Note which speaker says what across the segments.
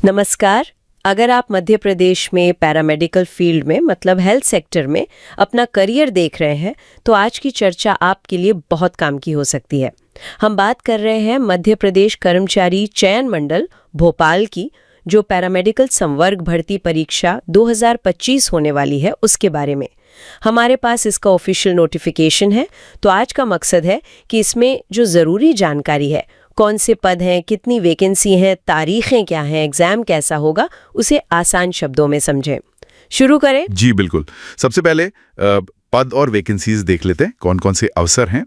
Speaker 1: नमस्कार। अगर आप मध्य प्रदेश में पैरामेडिकल फील्ड में मतलब हेल्थ सेक्टर में अपना करियर देख रहे हैं तो आज की चर्चा आपके लिए बहुत काम की हो सकती है। हम बात कर रहे हैं मध्य प्रदेश कर्मचारी चयन मंडल भोपाल की, जो पैरामेडिकल संवर्ग भर्ती परीक्षा 2025 होने वाली है उसके बारे में। हमारे पास इसका ऑफिशियल नोटिफिकेशन है, तो आज का मकसद है कि इसमें जो ज़रूरी जानकारी है, कौन से पद हैं, कितनी वैकेंसी हैं, तारीखें क्या हैं, एग्जाम कैसा होगा, उसे आसान शब्दों में समझें। शुरू करें?
Speaker 2: जी बिल्कुल। सबसे पहले पद और वैकेंसीज देख लेते हैं, कौन कौन से अवसर हैं।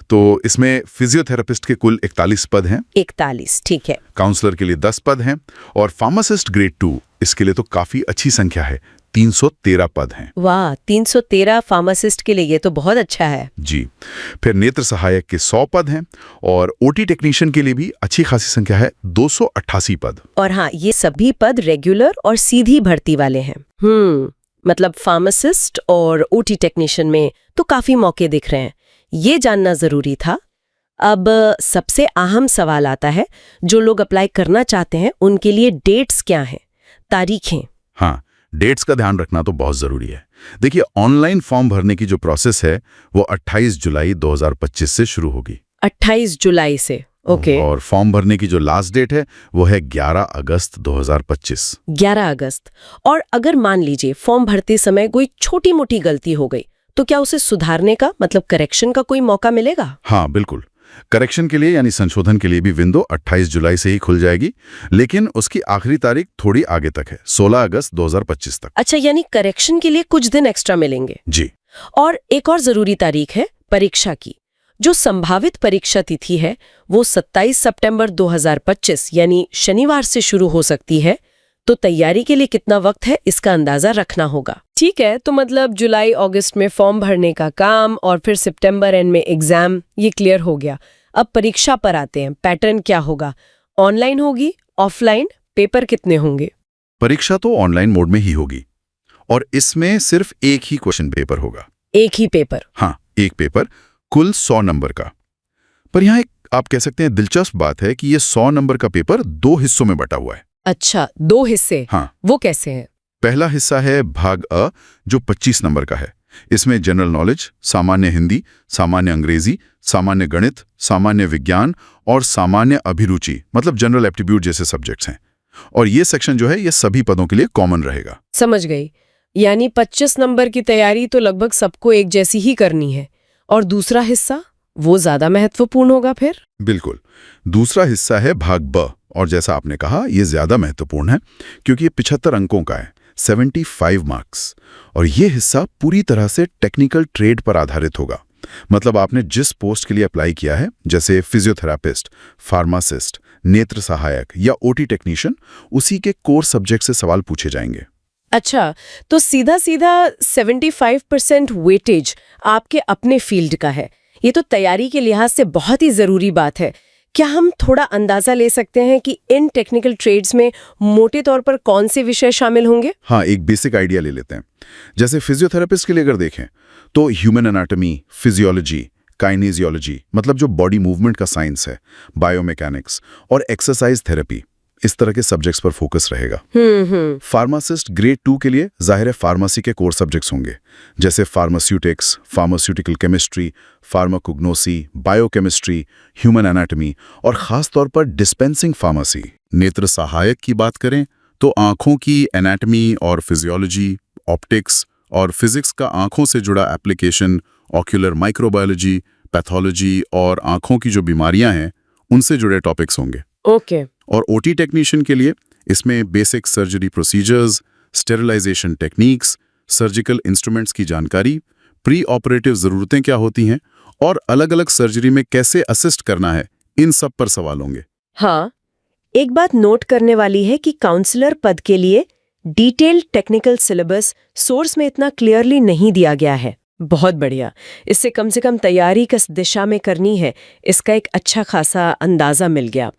Speaker 2: तो इसमें फिजियोथेरेपिस्ट के कुल 41 पद हैं।
Speaker 1: 41, ठीक है।
Speaker 2: काउंसलर के लिए 10 पद हैं और फार्मासिस्ट ग्रेड 2 इसके लिए तो काफी अच्छी संख्या है, 313 पद हैं।
Speaker 1: वाह, 313 फार्मासिस्ट के लिए ये तो बहुत अच्छा है।
Speaker 2: जी। फिर नेत्र सहायक के 100 पद हैं और ओटी टेक्नीशियन के लिए भी अच्छी खासी संख्या है, 288 पद।
Speaker 1: और हाँ, ये सभी पद रेगुलर और सीधी भर्ती वाले हैं। मतलब फार्मासिस्ट और ओटी टेक्नीशियन में तो काफी मौके दिख रहे हैं, ये जानना जरूरी था। अब सबसे अहम सवाल आता है, जो लोग अप्लाई करना चाहते हैं उनके लिए डेट्स क्या हैं, तारीखें?
Speaker 2: हाँ, डेट्स का ध्यान रखना तो बहुत जरूरी है। देखिए, ऑनलाइन फॉर्म भरने की जो प्रोसेस है वो 28 जुलाई 2025 से शुरू होगी।
Speaker 1: 28 जुलाई से, ओके।
Speaker 2: और फॉर्म भरने की जो लास्ट डेट है वो है 11 अगस्त 2025।
Speaker 1: 11 अगस्त। और अगर मान लीजिए फॉर्म भरते समय कोई छोटी मोटी गलती हो गई, तो क्या उसे सुधारने का मतलब करेक्शन का कोई मौका मिलेगा?
Speaker 2: हाँ बिल्कुल। करेक्शन के लिए यानी संशोधन के लिए भी विंडो 28 जुलाई से ही खुल जाएगी, लेकिन उसकी आखिरी तारीख थोड़ी आगे तक है, 16 अगस्त 2025 तक।
Speaker 1: अच्छा, यानी करेक्शन के लिए कुछ दिन एक्स्ट्रा मिलेंगे।
Speaker 2: जी।
Speaker 1: और एक और जरूरी तारीख है परीक्षा की। जो संभावित परीक्षा तिथि है वो 27 सितंबर 2025 यानी शनिवार से शुरू हो सकती है। तो तैयारी के लिए कितना वक्त है इसका अंदाजा रखना होगा। ठीक है, तो मतलब जुलाई अगस्त में फॉर्म भरने का काम और फिर सितंबर एंड में एग्जाम, ये क्लियर हो गया। अब परीक्षा पर आते हैं। पैटर्न क्या होगा? ऑनलाइन होगी, ऑफलाइन? पेपर कितने होंगे?
Speaker 2: परीक्षा तो ऑनलाइन मोड में ही होगी और इसमें सिर्फ एक ही क्वेश्चन पेपर होगा।
Speaker 1: एक ही पेपर?
Speaker 2: हाँ, एक पेपर, कुल 100 नंबर का। पर यहाँ एक आप कह सकते हैं दिलचस्प बात है कि ये 100 नंबर का पेपर 2 हिस्सों में बटा हुआ है।
Speaker 1: अच्छा, 2 हिस्से?
Speaker 2: हाँ।
Speaker 1: वो कैसे हैं?
Speaker 2: पहला हिस्सा है भाग अ, जो 25 नंबर का है। इसमें जनरल नॉलेज, सामान्य हिंदी, सामान्य अंग्रेजी, सामान्य गणित, सामान्य विज्ञान और सामान्य अभिरुचि मतलब जनरल एप्टीट्यूड जैसे सब्जेक्ट्स हैं। और ये सेक्शन जो है ये सभी पदों के लिए कॉमन रहेगा।
Speaker 1: समझ गई। यानी 25 नंबर की तैयारी तो लगभग सबको एक जैसी ही करनी है। और दूसरा हिस्सा वो ज्यादा महत्वपूर्ण होगा फिर?
Speaker 2: बिल्कुल। दूसरा हिस्सा है भाग ब और जैसा आपने कहा ये ज्यादा महत्वपूर्ण है क्योंकि ये 75 अंकों का है, 75 मार्क्स। और ये हिस्सा पूरी तरह से टेक्निकल ट्रेड पर आधारित होगा। मतलब आपने जिस पोस्ट के लिए अप्लाई किया है, जैसे फिजियोथेरापिस्ट, फार्मासिस्ट, नेत्र सहायक या ओटी टेक्नीशियन, उसी के कोर सब्जेक्ट से सवाल पूछे जाएंगे।
Speaker 1: अच्छा, तो सीधा सीधा 75% वेटेज आपके अपने फील्ड का है। ये तो तैयारी के लिहाज से बहुत ही जरूरी बात है। क्या हम थोड़ा अंदाजा ले सकते हैं कि इन टेक्निकल ट्रेड्स में मोटे तौर पर कौन से विषय शामिल होंगे?
Speaker 2: हाँ, एक बेसिक आइडिया ले लेते हैं। जैसे फिजियोथेरेपिस्ट के लिए अगर देखें तो ह्यूमन एनाटॉमी, फिजियोलॉजी, काइनेजियोलॉजी मतलब जो बॉडी मूवमेंट का साइंस है, बायोमैकेनिक्स और एक्सरसाइज थेरेपी, इस तरह के सब्जेक्ट्स पर फोकस रहेगा। फार्मासिस्ट ग्रेड 2 के लिए जाहिर है फार्मेसी के कोर सब्जेक्ट्स होंगे, जैसे pharmaceutics, pharmaceutical chemistry, pharmacognosy, biochemistry, human anatomy और खास तौर पर डिस्पेंसिंग फार्मेसी। नेत्र सहायक की बात करें तो आंखों की एनाटॉमी और फिजियोलॉजी, ऑप्टिक्स और फिजिक्स का आंखों से जुड़ा एप्लीकेशन, ऑक्यूलर माइक्रोबायोलॉजी, पैथोलॉजी और आंखों की जो बीमारियां हैं उनसे जुड़े टॉपिक्स होंगे।
Speaker 1: ओके।
Speaker 2: और ओटी टेक्नीशियन के लिए इसमें basic surgery procedures, sterilization techniques, surgical instruments की जानकारी, प्री ऑपरेटिव ज़रूरतें क्या होती हैं और अलग-अलग सर्जरी में कैसे असिस्ट करना है, इन सब पर सवाल होंगे।
Speaker 1: हाँ, एक बात नोट करने वाली है कि काउंसलर पद के लिए डिटेल्ड टेक्निकल सिलेबस सोर्स में इतना क्लियरली नहीं दिया गया है। बहुत बढ़िया। इससे कम से कम तैयारी किस दिशा में करनी है इसका एक अच्छा खासा अंदाजा मिल गया।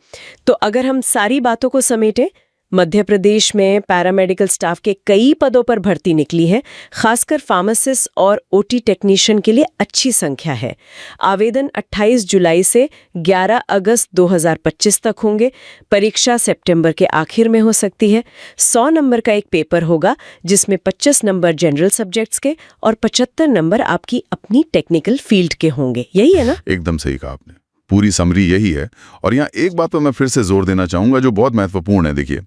Speaker 1: तो अगर हम सारी बातों को समेटें, मध्य प्रदेश में पैरामेडिकल स्टाफ के कई पदों पर भर्ती निकली है। खासकर फार्मासिस्ट और ओटी टेक्नीशियन के लिए अच्छी संख्या है। आवेदन 28 जुलाई से 11 अगस्त 2025 तक होंगे। परीक्षा सितंबर के आखिर में हो सकती है। 100 नंबर का एक पेपर होगा जिसमें 25 नंबर जनरल सब्जेक्ट्स के और 75 नंबर आपकी अपनी टेक्निकल फील्ड के होंगे। यही है ना?
Speaker 2: एकदम सही कहा आपने। पूरी समरी यही है। और यहाँ एक बात पर मैं फिर से जोर देना चाहूंगा जो बहुत महत्वपूर्ण है। देखिए,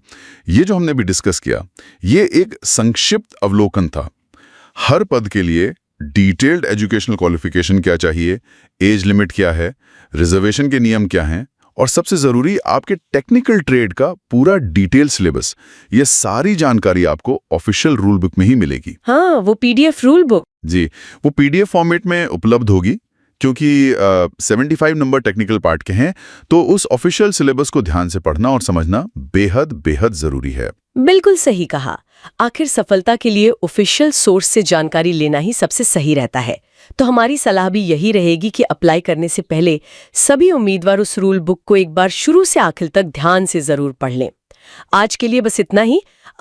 Speaker 2: ये जो हमने भी डिस्कस किया, ये एक संक्षिप्त अवलोकन था। हर पद के लिए डिटेल्ड एजुकेशनल क्वालिफिकेशन क्या चाहिए, एज लिमिट क्या है, रिजर्वेशन के नियम क्या हैं, और सबसे जरूरी आपके टेक्निकल ट्रेड का पूरा डिटेल सिलेबस, ये सारी जानकारी आपको ऑफिशियल रूल बुक में ही मिलेगी।
Speaker 1: हाँ, वो पीडीएफ रूल बुक।
Speaker 2: जी, वो पीडीएफ फॉर्मेट में उपलब्ध होगी। क्योंकि 75 नंबर टेक्निकल पार्ट के हैं, तो उस ऑफिशियल सिलेबस को ध्यान से पढ़ना और समझना बेहद बेहद जरूरी है।
Speaker 1: बिल्कुल सही कहा। आखिर सफलता के लिए ऑफिशियल सोर्स से जानकारी लेना ही सबसे सही रहता है। तो हमारी सलाह भी यही रहेगी कि अप्लाई करने से पहले सभी उम्मीदवार उस रूल बुक को एक बार शुरू से आखिर तक ध्यान से जरूर पढ़ लें। आज के लिए बस इतना ही। अब